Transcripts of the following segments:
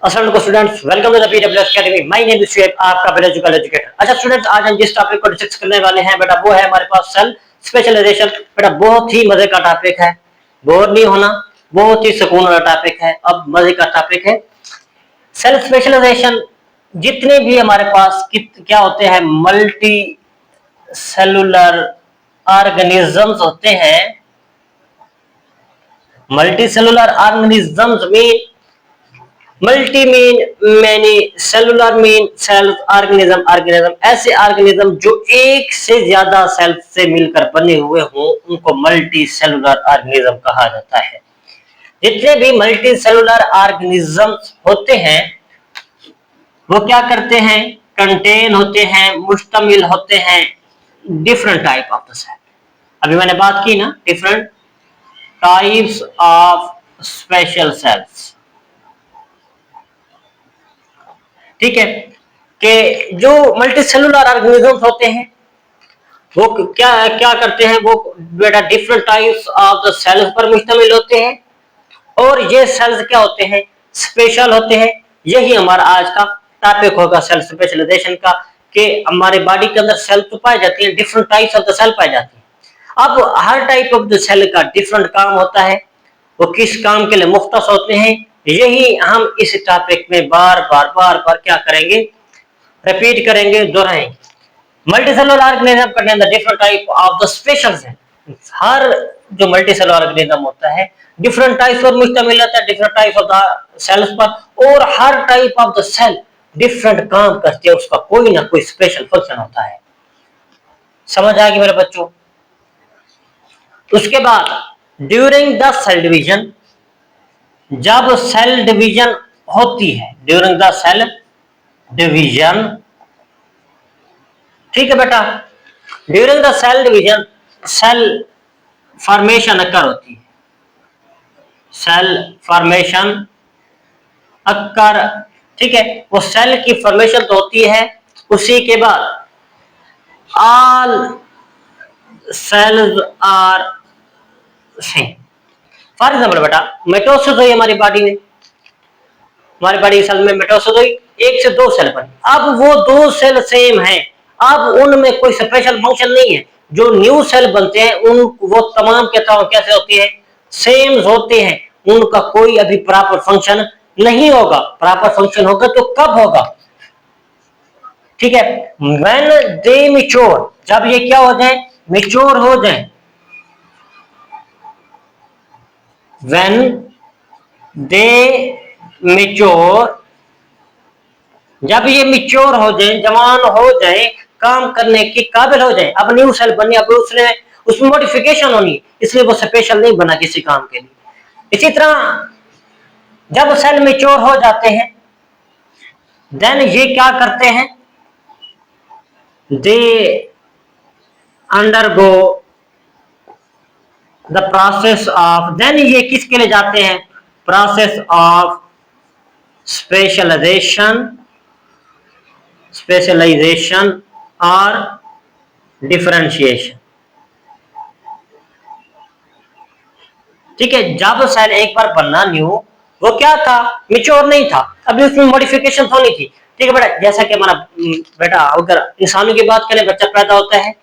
अस्सलाम students, welcome to the PWS academy. My name is Shoaib, आपका biological educator. अच्छा students, आज हम जिस टॉपिक को डिस्कस करने वाले हैं बेटा वो है हमारे पास सेल स्पेशलाइजेशन। बेटा बहुत ही मजे का टॉपिक है, बोर नहीं होना, बहुत ही सुकून वाला टॉपिक है। अब मजे का टॉपिक है सेल स्पेशलाइजेशन। जितने भी हमारे पास क्या होते हैं, मल्टी सेलुलर ऑर्गेनिजम्स होते हैं। Multi cellular organisms mean multi mean many, cellular mean cells, organism ऐसे ऑर्गेनिज्म जो एक से ज्यादा सेल से मिलकर बने हुए हों उनको मल्टी सेलुलर ऑर्गेनिज्म कहा जाता है। जितने भी मल्टी सेलुलर ऑर्गेनिज्म होते हैं वो क्या करते हैं, कंटेन होते हैं, मुश्तमिल होते हैं different type of the cell. अभी मैंने बात की ना different types of special cells, ठीक है। कि जो मल्टीसेलुलर ऑर्गेनिजम्स होते हैं वो क्या क्या करते हैं, वो बेटा different types of the cells पर मुश्तमिल होते हैं और ये सेल्स क्या होते हैं, स्पेशल होते हैं। यही हमारा आज का टॉपिक होगा सेल स्पेशलाइजेशन का, कि हमारे बॉडी के अंदर सेल तो पाए जाते हैं, different types of the cell पाए जाते हैं। अब हर टाइप ऑफ द सेल का डिफरेंट काम होता है, वो किस काम के लिए मुख्तस होते हैं, यही हम इस टॉपिक में बार बार क्या करेंगे, रिपीट करेंगे, दोहराएंगे। मल्टीसेलुलर ऑर्गेनिज्म का name the different type of the special cell. हर जो मल्टीसेलुलर ऑर्गेनिज्म होता है डिफरेंट टाइप्स पर मुश्तमिल होता है, different types of the cells पर, और हर type of the cell different काम करती है, उसका कोई ना कोई स्पेशल फंक्शन होता है। समझ आ गई मेरे बच्चों। उसके बाद ड्यूरिंग द सेल डिवीजन, जब सेल डिवीजन होती है, ड्यूरिंग द सेल डिवीजन, ठीक है बेटा, during the cell division cell formation occur होती है, सेल फॉर्मेशन अकर, ठीक है। वो सेल की फॉर्मेशन तो होती है, उसी के बाद all cells are same. For example बेटा मिटोसिस हुई हमारी बॉडी में, हमारी बॉडी सेल में मिटोसिस हुई, एक से दो सेल बनी। अब वो दो सेल सेम हैं, अब उनमें कोई स्पेशल फंक्शन नहीं है। जो न्यू सेल बनते हैं उन वो तमाम के तमाम कैसे होती है, सेम होते हैं, उनका कोई अभी प्रॉपर फंक्शन नहीं होगा। प्रॉपर फंक्शन होगा तो कब होगा, ठीक है, व्हेन दे मैच्योर, जब ये क्या हो जाए, मैच्योर हो जाए। व्हेन दे मैच्योर, जब ये मैच्योर हो जाए, जवान हो जाए, काम करने के काबिल हो जाए। अब न्यू सेल बनी, अब उसमें मॉडिफिकेशन होनी, इसलिए वो स्पेशल नहीं बना किसी काम के लिए। इसी तरह जब सेल मैच्योर हो जाते हैं देन ये क्या करते हैं, they undergo the process of, then ये किसके लिए जाते हैं, प्रोसेस ऑफ स्पेशलाइजेशन, स्पेशलाइजेशन और डिफरेंशिएशन, ठीक है। जब सेल एक बार बनना न्यू, वो क्या था, मैच्योर नहीं था, अभी उसमें मॉडिफिकेशन होनी थी, ठीक है बेटा। जैसा कि हमारा बेटा अगर इंसानों की बात करें, बच्चा पैदा होता है,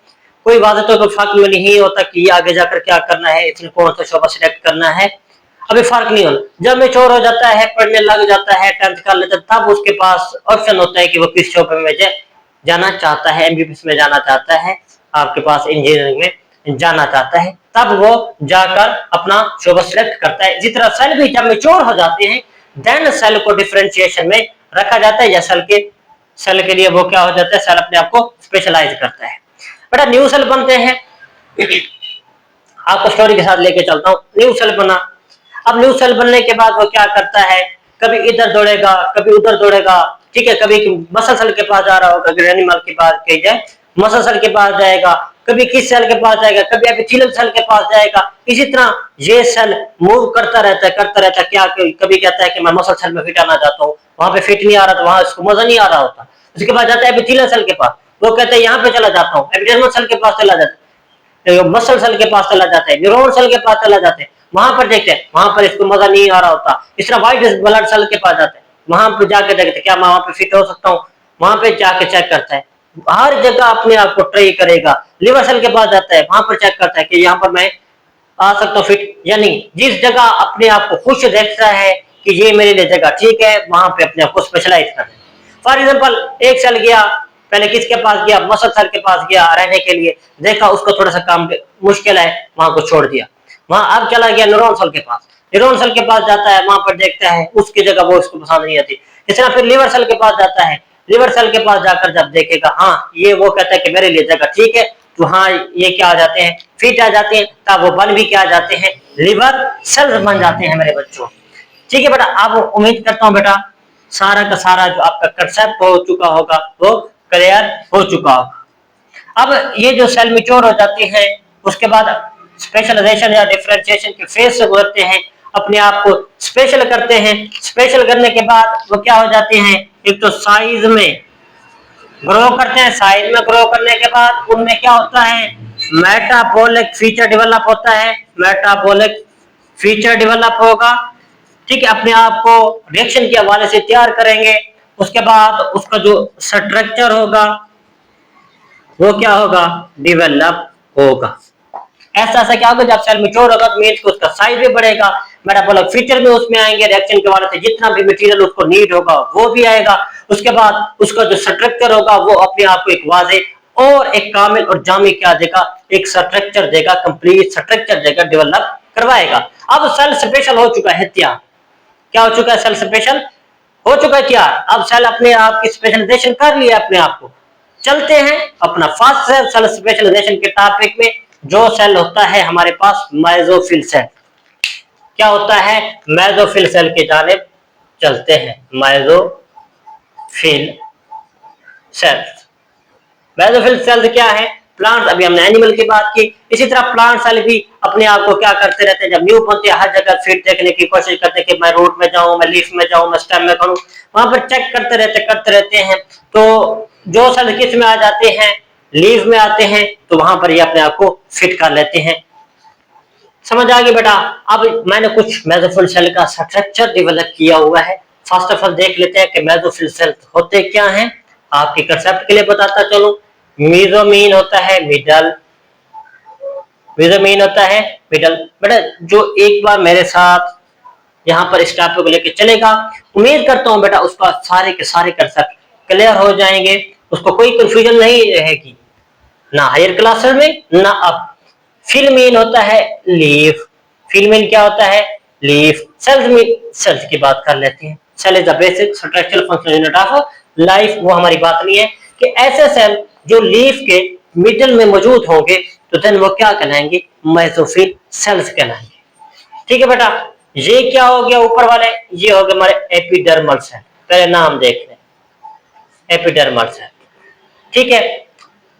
कोई वादे तो फर्क में नहीं होता कि आगे जाकर क्या करना है, इसमें कौन सा शोबा सिलेक्ट करना है, अभी फर्क नहीं होना। जब मैच्योर हो जाता है, पढ़ने लग जाता है, 10th कर लेता है, तब उसके पास ऑप्शन होता है कि वो किस शोबे में जाना चाहता है, एमबीबीएस में जाना चाहता है, आपके पास इंजीनियरिंग में जाना चाहता है, तब वो जाकर अपना शोबा सिलेक्ट करता है। जिस तरह सेल भी जब मैच्योर हो जाते हैं देन सेल को डिफरेंशिएशन में रखा जाता है, या सेल के लिए वो क्या हो जाता है, सेल अपने आप को स्पेशलाइज करता है। बेटा न्यू सेल बनते हैं, आपको स्टोरी के साथ लेके चलता हूँ। न्यू सेल बना, अब न्यू सेल बनने के बाद वो क्या करता है, कभी इधर दौड़ेगा, कभी उधर दौड़ेगा, ठीक है। कभी मसल सेल के पास जा रहा होगा, अगर एनिमल की बात की जाए, मसल सेल के पास जाएगा, कभी किस सेल के पास जाएगा, कभी एपिथेलियल सेल के पास जाएगा। इसी तरह ये सेल मूव करता रहता है, क्या कभी कहता है कि मैं मसल सेल में फिट आना चाहता हूँ, वहां पे फिट नहीं आ रहा, तो वहां इसको मजा नहीं आ रहा होता। उसके बाद जाता है एपिथेलियल सेल के पास, वो कहता है यहाँ पे चला जाता हूँ, एपिडर्मल सेल के पास चला जाता है, मसल सेल के पास चला जाता है, न्यूरॉन सेल के पास चला जाता है, वहां पर देखते हैं, वहां पर इसको मजा नहीं आ रहा होता। इस तरह व्हाइट ब्लड सेल के पास जाते हैं, वहां पे जाके देखते क्या मैं वहां पे फिट हो सकता हूँ, वहां पे जाके चेक करता है, हर जगह अपने आप को ट्राई करेगा। लिवर सेल के पास जाता है, वहां पर चेक करता है कि यहाँ पर मैं आ सकता हूँ फिट या नहीं। जिस जगह अपने आप को खुश देखता है कि ये मेरे लिए जगह ठीक है, वहां पे अपने आप को स्पेशलाइज कर है। फॉर एग्जाम्पल एक सेल गया, पहले किसके पास गया, मसल सेल के पास गया रहने के लिए, देखा उसको थोड़ा सा काम मुश्किल है, वहां को छोड़ दिया। वहां अब चला गया न्यूरॉन सेल के पास, न्यूरॉन सेल के पास जाता है, वहां पर देखता है उसकी जगह वो उसको पसंद नहीं आती। इस तरह फिर लिवर सेल के पास जाता है, लिवर सेल के पास जाकर जब देखेगा हाँ ये वो कहता है कि मेरे लिए जगह ठीक है, तो हाँ ये क्या आ जाते हैं, फिट आ जाते हैं, तब वो बन भी क्या आ जाते हैं, लिवर सेल्स बन जाते हैं मेरे बच्चों। ठीक है बेटा, अब उम्मीद करता हूँ बेटा सारा का सारा जो आपका कंसेप्ट हो चुका होगा वो क्लियर हो चुका होगा। अब ये जो सेल मैच्योर हो जाती है, उसके बाद स्पेशलाइजेशन या डिफरेंशिएशन के फेज से गुजरते हैं, अपने आप को स्पेशल करते हैं। स्पेशल करने के बाद वो क्या हो जाते हैं, एक तो साइज में ग्रो करते हैं, साइज में ग्रो करने के बाद उनमें क्या होता है, मेटाबॉलिक फीचर डेवलप होता है, मेटाबॉलिक फीचर डेवलप होगा। ठीक है, अपने आप को रिएक्शन के हवाले से तैयार करेंगे। उसके बाद उसका जो स्ट्रक्चर होगा वो क्या होगा, डेवलप होगा। ऐसा ऐसा क्या होगा, जब सेल मैच्योर होगा तो मींस उसका साइज भी बढ़ेगा, मेटाबॉलिक फीचर भी उसमें आएंगे, रिएक्शन के हवाले से जितना भी मटेरियल उसको नीड होगा वो भी आएगा। उसके बाद उसका जो स्ट्रक्चर होगा वो अपने आप को एक वाजे और एक कामिल और जामी क्या देगा, एक स्ट्रक्चर देगा, कंप्लीट स्ट्रक्चर देगा, डेवलप करवाएगा। अब सेल स्पेशल हो चुका है तैयार, क्या हो चुका है, सेल स्पेशल हो चुका है तैयार। अब सेल अपने आप की स्पेशलाइजेशन कर लिया अपने आप को। चलते हैं अपना फर्स्ट सेल स्पेशलाइजेशन के टॉपिक में। जो सेल होता है हमारे पास मेसोफिल सेल, क्या होता है, मेसोफिल सेल के जानिब चलते हैं। मेसोफिल सेल, मेसोफिल सेल क्या है, प्लांट्स, अभी हमने एनिमल की बात की, इसी तरह प्लांट सेल भी अपने आप को क्या करते रहते हैं, जब न्यू बनते हैं हर जगह फिट देखने की कोशिश करते हैं कि मैं रूट में जाऊं, मैं लीफ में जाऊं, मैं स्टेम में करूं, वहां पर चेक करते रहते हैं। तो जो सेल किस में आ जाते हैं, लीफ में आते हैं, तो वहां पर ये अपने आप को फिट कर लेते हैं। समझ आ गई बेटा। अब मैंने कुछ मेसोफिल सेल का स्ट्रक्चर डेवलप किया हुआ है। फर्स्ट ऑफ ऑल देख लेते हैं कि मेसोफिल सेल होते क्या हैं, आपके कंसेप्ट के लिए बताता चलूं। मेसोमीन होता है मिडल, मेसोमीन होता है मिडल। बेटा जो एक बार मेरे साथ यहाँ पर इस टॉपिक को लेकर चलेगा, उम्मीद करता हूँ बेटा उसका सारे के सारे कंसेप्ट क्लियर हो जाएंगे, उसको कोई कंफ्यूजन नहीं रहेगी, ना हायर क्लासेस में ना अब। फिलमीन होता है लीफ, फिलमीन क्या होता है, लीफ। सेल्स में सेल्स की बात कर लेते हैं। Cell is the basic structural functional unit of life, वो हमारी बात नहीं है कि ऐसे सेल जो लीफ के मिडिल में मौजूद होंगे तो देन वो क्या कहलाएंगे, मेसोफिल सेल्स कहलाएंगे। ठीक है बेटा, ये क्या हो गया ऊपर वाले, ये हो गए हमारे एपिडर्मल सेल। पहले नाम देख लें, एपिडर्मल सेल। ठीक है,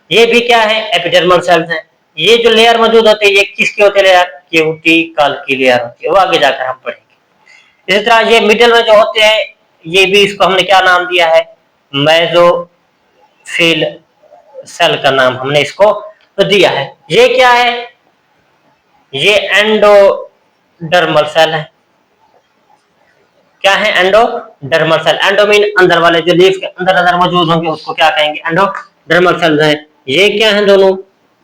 ये भी क्या है, एपिडर्मल सेल्स हैं। ये जो लेयर मौजूद होते हैं ये किसके होते हैं, लेयर क्यूटिकल की लेयर होती है, वो आगे जाकर हम पढ़ेंगे। इसी तरह ये मिडिल में जो होते हैं, ये भी इसको हमने क्या नाम दिया है, मेसोफिल सेल का नाम हमने इसको दिया है। ये क्या है, ये एंडोडर्मल सेल है। क्या है, एंडोडर्मल सेल। एंडो मीन अंदर वाले, जो लीफ के अंदर अंदर मौजूद होंगे उसको क्या कहेंगे, एंडोडर्मल सेल है। ये क्या है दोनों,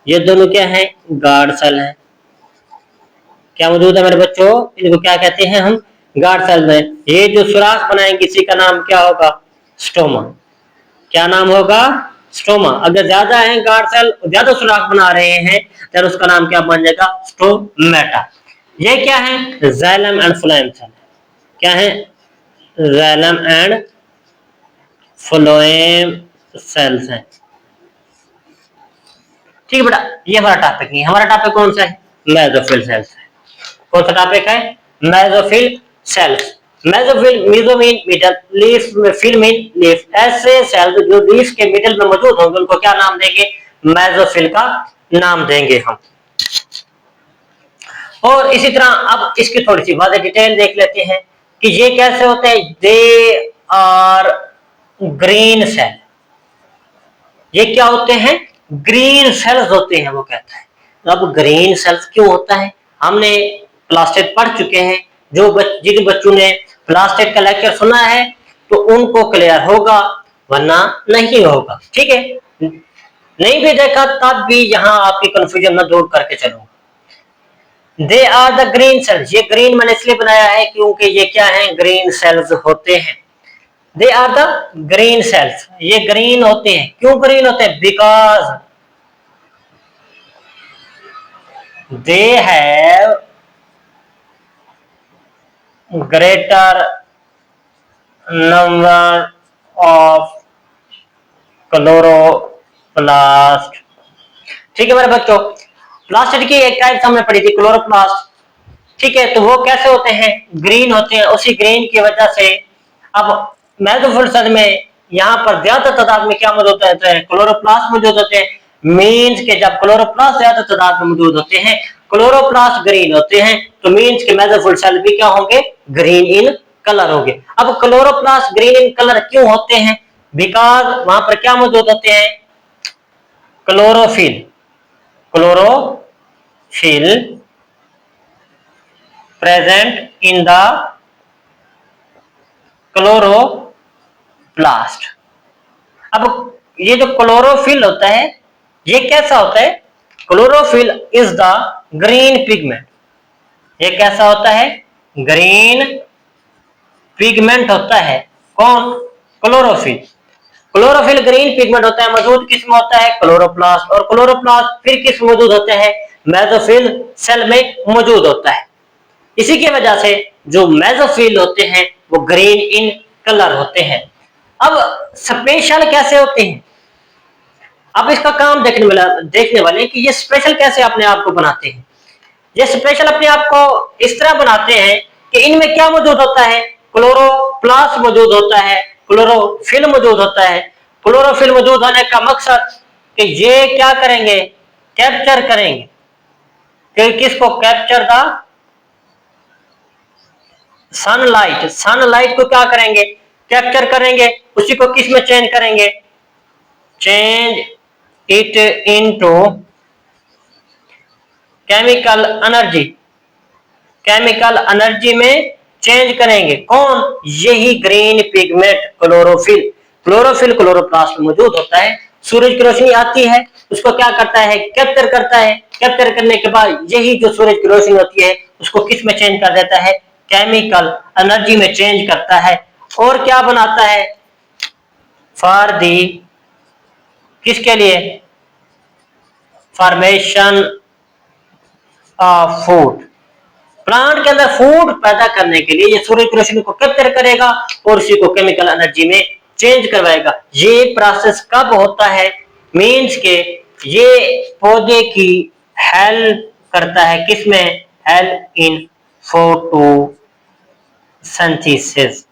ये दोनों क्या है, गार्ड सेल है। क्या मौजूद है मेरे बच्चों, इनको क्या कहते हैं हम, गार्ड सेल में। ये जो सुराख बनाएंगे इसी का नाम क्या होगा, स्टोमा। क्या नाम होगा, स्टोमा। अगर ज्यादा है गार्ड सेल, ज्यादा सुराख बना रहे हैं तो उसका नाम क्या बन जाएगा, स्टोमेटा। ये क्या है, जाइलम एंड फ्लोएम सेल। क्या है, जाइलम एंड फ्लोएम सेल्स हैं। ठीक है बेटा, ये हमारा टॉपिक नहीं है। हमारा टॉपिक कौन सा है, मेसोफिल सेल्स है। कौन सा टॉपिक है, mesophyll cells. Mesophyll, meso mean middle, leaf में फिलमीन लीफ। ऐसे सेल्स जो लीफ के मिडल में मौजूद होंगे उनको क्या नाम देंगे, मेसोफिल का नाम देंगे हम। और इसी तरह अब इसकी थोड़ी सी वाज़ेह डिटेल देख लेते हैं कि ये कैसे होते हैं। दे आर ग्रीन सेल, ये क्या होते हैं, ग्रीन सेल्स होते हैं, वो कहता है। तो अब ग्रीन सेल्स क्यों होता है, हमने प्लास्टिक पढ़ चुके हैं। जो जिन बच्चों ने प्लास्टिक का लेक्चर सुना है तो उनको क्लियर होगा, वरना नहीं होगा। ठीक है, नहीं भी देखा तब भी यहां आपकी कंफ्यूजन न दूर करके चलूंगा। They are the green cells, ये ग्रीन मैंने इसलिए बनाया है क्योंकि ये क्या है, ग्रीन सेल्स होते हैं। They are the green cells, ये ग्रीन होते हैं। क्यों ग्रीन होते हैं? Because they have greater number of chloroplast. ठीक है मेरे बच्चों, प्लास्टिड की एक टाइप हमने पढ़ी थी, क्लोरोप्लास्ट। ठीक है, तो वो कैसे होते हैं? ग्रीन होते हैं। उसी ग्रीन की वजह से अब मेसोफिल सेल में यहाँ पर ज्यादा तादाद में क्या मौजूद होते हैं? क्लोरोप्लास्ट मौजूद होते हैं। मीन्स के जब क्लोरोप्लास्ट ज्यादा तादाद में मौजूद होते हैं, क्लोरोप्लास्ट ग्रीन होते हैं, तो मीन्स के मेसोफिल सेल भी क्या होंगे? ग्रीन इन कलर होंगे। अब क्लोरोप्लास्ट ग्रीन इन कलर क्यों होते हैं? बिकॉज वहां पर क्या मौजूद होते हैं? Chlorophyll. Chlorophyll present in the chloroplast. अब ये जो क्लोरोफिल होता है, ये कैसा होता है? Chlorophyll is the green pigment. ये कैसा होता है? ग्रीन पिगमेंट होता है। कौन? क्लोरोफिल। क्लोरोफिल ग्रीन पिगमेंट होता है, मौजूद किसमें होता है? क्लोरोप्लास्ट। और क्लोरोप्लास्ट फिर किस मौजूद होते हैं? मेसोफिल सेल में मौजूद होता है। इसी की वजह से जो मेसोफिल होते हैं वो ग्रीन इन कलर होते हैं। अब स्पेशल कैसे होते हैं? अब इसका काम देखने वाले कि ये स्पेशल कैसे अपने आप को बनाते हैं। ये स्पेशल अपने आप को इस तरह बनाते हैं कि इनमें क्या मौजूद होता है? क्लोरोप्लास्ट मौजूद होता है, क्लोरोफिल मौजूद होता है। क्लोरोफिल मौजूद होने का मकसद कि ये क्या करेंगे? कैप्चर करेंगे। कि किसको? Capture the sunlight. सनलाइट को क्या करेंगे? कैप्चर करेंगे। उसी को किस में चेंज करेंगे? Change it into chemical energy. Chemical energy में चेंज करेंगे। कौन? यही green pigment chlorophyll. Chlorophyll chloroplast में मौजूद होता है। सूरज की रोशनी आती है, उसको क्या करता है? कैप्चर करता है। कैप्चर करने के बाद यही जो सूरज की रोशनी होती है उसको किस में चेंज कर देता है? केमिकल एनर्जी में चेंज करता है। और क्या बनाता है? फॉर दी, किसके लिए? Formation of food. प्लांट के अंदर फूड पैदा करने के लिए ये सूरज की रोशनी को कैप्चर करेगा और उसी को केमिकल एनर्जी में चेंज करवाएगा। ये प्रोसेस कब होता है? मींस के ये पौधे की हेल्प करता है। किसमें? Help in photosynthesis.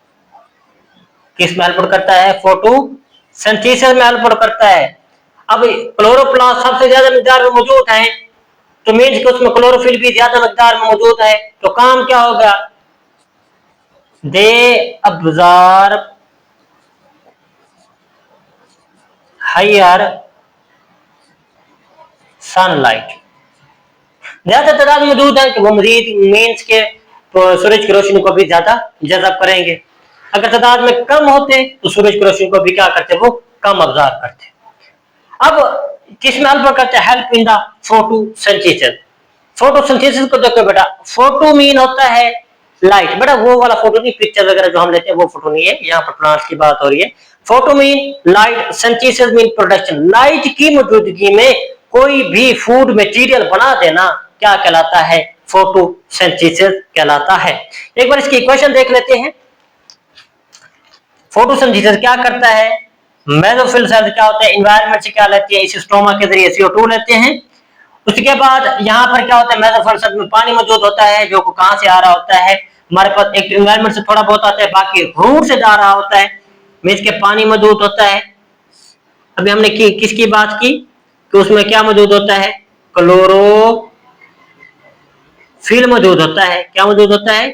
किस में हेल्प करता है? फोटोसिंथेसिस में हेल्प करता है। अब क्लोरोप्लास्ट सबसे ज्यादा मिकदार में मौजूद है, तो मीन्स कि उसमें क्लोरोफिल भी ज्यादा मिकदार में मौजूद है, तो काम क्या होगा? दे अब्जॉर्ब हायर सनलाइट। ज्यादा तादाद मौजूद है कि वो मजीद मीन्स के सूरज की रोशनी को भी ज्यादा जज़ब करेंगे। अगर तादाद में कम होते तो सूरज की रोशनी को भी क्या करते? वो कम अब्जॉर्ब करते। अब किस में हेल्प करते हैं? Help in the photosynthesis. Photosynthesis को देखो बेटा, फोटो मीन होता है लाइट। बेटा वो वाला फोटो नहीं, पिक्चर वगैरह जो हम लेते हैं वो फोटो नहीं है, यहाँ पर प्लांट्स की बात हो रही है। Photo mean light, synthesis mean production. Light की मौजूदगी में कोई भी फूड मटेरियल बना देना क्या कहलाता है? फोटोसिंथेसिस कहलाता है। एक बार इसकी इक्वेशन देख लेते हैं। फोटोसिंथेसिस क्या करता है? मेसोफिल सेल क्या होता है? एनवायरनमेंट से क्या लेते हैं? इस स्ट्रोमा के जरिए CO2 लेते हैं। उसके बाद यहाँ पर क्या होता है? मेसोफिल सेल में पानी मौजूद होता है, जो कहां से आ रहा होता है? हमारे पास एक एनवायरनमेंट से थोड़ा बहुत आता है, बाकी रूट से जा रहा होता है। मींस के पानी मौजूद होता है। अभी हमने किसकी बात की कि उसमें क्या मौजूद होता है? क्लोरोफिल मौजूद होता है। क्या मौजूद होता है?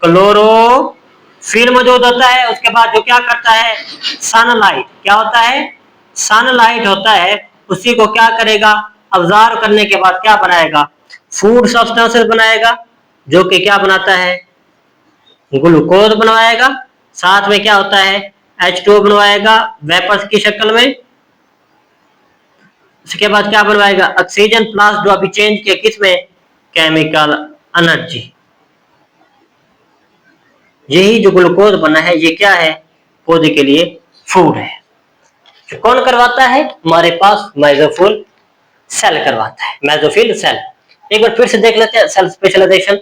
क्लोरोफिल मौजूद होता है। उसके बाद जो क्या करता है? सनलाइट। क्या होता है? सनलाइट होता है। उसी को क्या करेगा? अब्जॉर्ब करने के बाद क्या बनाएगा? फूड सब्सटेंसेस बनाएगा, जो कि क्या बनाता है? ग्लूकोज बनाएगा। साथ में क्या होता है, H2O बनवाएगा वेपर्स की शक्ल में। उसके बाद क्या बनवाएगा, ऑक्सीजन प्लस जो अभी चेंज किया किस में, केमिकल एनर्जी। यही जो ग्लूकोज बना है ये क्या है, पौधे के लिए फूड है। जो कौन करवाता है, हमारे पास मेसोफिल सेल करवाता है, मेसोफिल सेल। एक बार फिर से देख लेते हैं सेल स्पेशलाइजेशन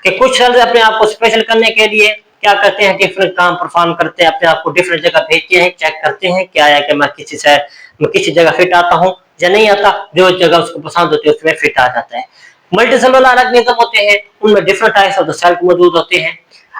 कि कुछ सेल्स अपने आप को स्पेशल करने के लिए क्या करते हैं, डिफरेंट काम परफॉर्म करते हैं, अपने आप को डिफरेंट जगह भेजते हैं, चेक करते हैं क्या है कि मैं किसी जगह फिट आता हूँ या नहीं आता, जो जगह उसको पसंद होती है उसमें फिट आ जाता है। मल्टी सेलुलर ऑर्गेनिज्म होते हैं, उनमें different types of the cell मौजूद होते हैं।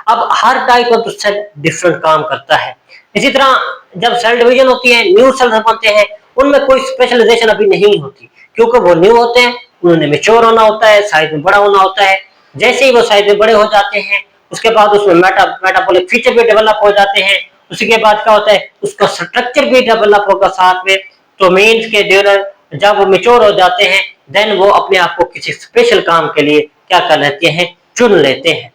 अब हर टाइप ऑफ सेल डिफरेंट काम करता है। इसी तरह जब सेल डिवीजन होती है, न्यू सेल्स बनते हैं, उनमें कोई स्पेशलाइजेशन अभी नहीं होती क्योंकि वो न्यू होते हैं, उन्होंने मेच्योर होना होता है, साइज में बड़ा होना होता है। जैसे ही वो साइज में बड़े हो जाते हैं उसके बाद उसमें मेटाबॉलिक फीचर भी डेवलप हो जाते हैं। उसके बाद क्या होता है, उसका स्ट्रक्चर भी डेवलप होगा साथ में। तो मीन्स के जब वो मेच्योर हो जाते हैं देन वो अपने आप को किसी स्पेशल काम के लिए क्या कर लेते हैं, चुन लेते हैं।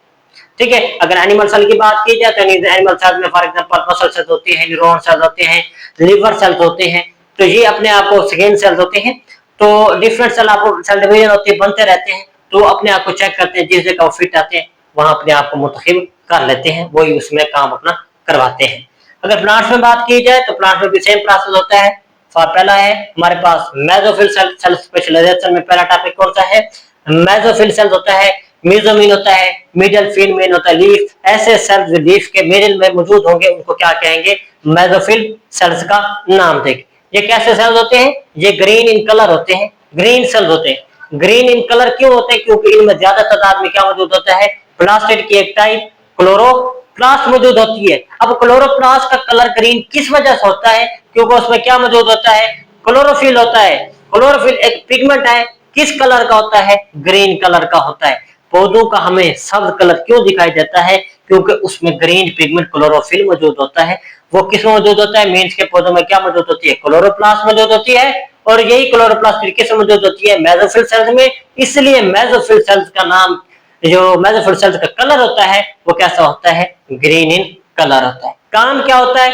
ठीक है, अगर एनिमल सेल की बात की जाए तो एनिमल सेल में फॉर एग्जांपल मसल सेल्स होते हैं, न्यूरॉन सेल्स होते हैं, लिवर सेल्स होते हैं, तो ये अपने आप को स्किन सेल्स होते हैं। तो डिफरेंट सेल आपको सेल डिवीजन होते हैं, बनते रहते हैं, तो अपने आप को चेक करते हैं, जिस जगह वो फिट आते हैं वहां अपने आप को मुंतखब कर लेते हैं, वही उसमें काम अपना करवाते हैं। अगर प्लांट्स में बात की जाए तो प्लांट्स में भी सेम प्रोसेस होता है। पहला है हमारे पास मेसोफिल सेल स्पेशलाइजेशन में पहला टॉपिक कौन सा है, मेसोफिल सेल्स होता है, मेसोमीन होता है, मिडल फिल मेन होता है, लीफ। ऐसे सेल्स जो लीफ के मिडिल में मौजूद होंगे उनको क्या कहेंगे, मेसोफिल सेल्स का नाम देंगे। ये कैसे सेल्स होते हैं, ये ग्रीन इन कलर होते हैं, ग्रीन सेल्स होते हैं। ग्रीन इन कलर क्यों होते हैं, क्योंकि इनमें ज्यादा तादाद में क्या मौजूद होता है, प्लास्टिड की एक टाइप क्लोरोप्लास्ट मौजूद होती है। अब क्लोरोप्लास्ट का कलर ग्रीन किस वजह से होता है, क्योंकि उसमें क्या मौजूद होता है, क्लोरोफिल होता है। क्लोरोफिल एक पिगमेंट है, किस कलर का होता है, ग्रीन कलर का होता है। पौधों का हमें सब्ज कलर क्यों दिखाई देता है, क्योंकि उसमें ग्रीन पिगमेंट क्लोरोफिल मौजूद होता है। वो किस में मौजूद होता है, मीन्स के पौधों में क्या मौजूद होती है, क्लोरोप्लास्ट मौजूद होती है। और यही क्लोरोप्लास्ट किस में मौजूद होती है, मेसोफिल सेल्स में। इसलिए मेसोफिल सेल्स का नाम, जो मेसोफिल सेल्स का कलर होता है वो कैसा होता है, ग्रीन इन कलर होता है। काम क्या होता है,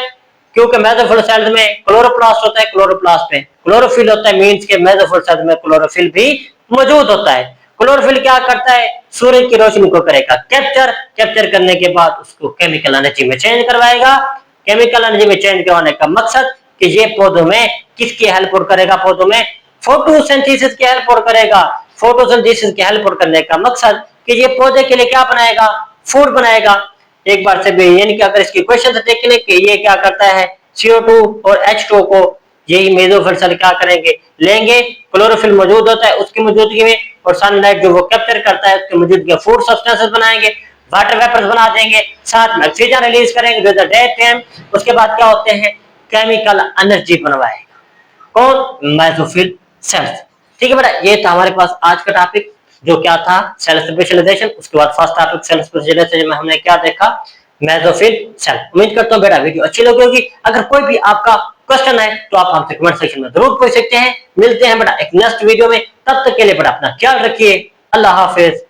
क्योंकि मेसोफिल सेल्स में क्लोरोप्लास्ट होता है, क्लोरोप्लास्ट में क्लोरोफिल होता है, मीन्स के मेसोफिल सेल्स में क्लोरोफिल भी मौजूद होता है। क्लोरोफिल क्या करता है, सूरज की रोशनी को करेगा कैप्चर करने के बाद उसको केमिकल एनर्जी में चेंज करवाएगा। केमिकल एनर्जी में चेंज करवाने का मकसद कि ये पौधों में किसकी हेल्प और करेगा, पौधों में फोटोसिंथेसिस की हेल्प और करेगा। फोटोसिंथेसिस की हेल्प और करने का मकसद कि ये पौधे के लिए क्या बनाएगा, फूड बनाएगा। एक बार से भी यानी कि अगर इसकी क्वेश्चन देख लें कि ये क्या करता है, CO2 और H2O को यही मेसोफिल सेल क्या करेंगे, लेंगे। क्लोरोफिल मौजूद होता है उसकी मौजूदगी में, और सनलाइट जो वो कैप्चर करता है उसकी मौजूदगी में फूड सब्सटेंसेस बनाएंगे, वाटर वेपर्स बना देंगे, साथ में ऑक्सीजन रिलीज करेंगे विद द डे टाइम। उसके बाद क्या होते हैं, केमिकल एनर्जी बनवाएगा कौन, मेसोफिल सेल्स। ठीक है बेटा, ये था हमारे पास आज का टॉपिक जो क्या था, सेल स्पेशलाइजेशन। उसके बाद फर्स्ट टॉपिक सेल स्पेशलाइजेशन में हमने क्या देखा, मेसोफिल सेल। उम्मीद करता हूं बेटा वीडियो अच्छी लगी होगी। अगर कोई भी आपका क्वेश्चन है तो आप हमसे कमेंट सेक्शन में जरूर पूछ सकते हैं। मिलते हैं बेटा एक नेक्स्ट वीडियो में, तब तक के लिए बेटा अपना ख्याल रखिए। अल्लाह हाफिज।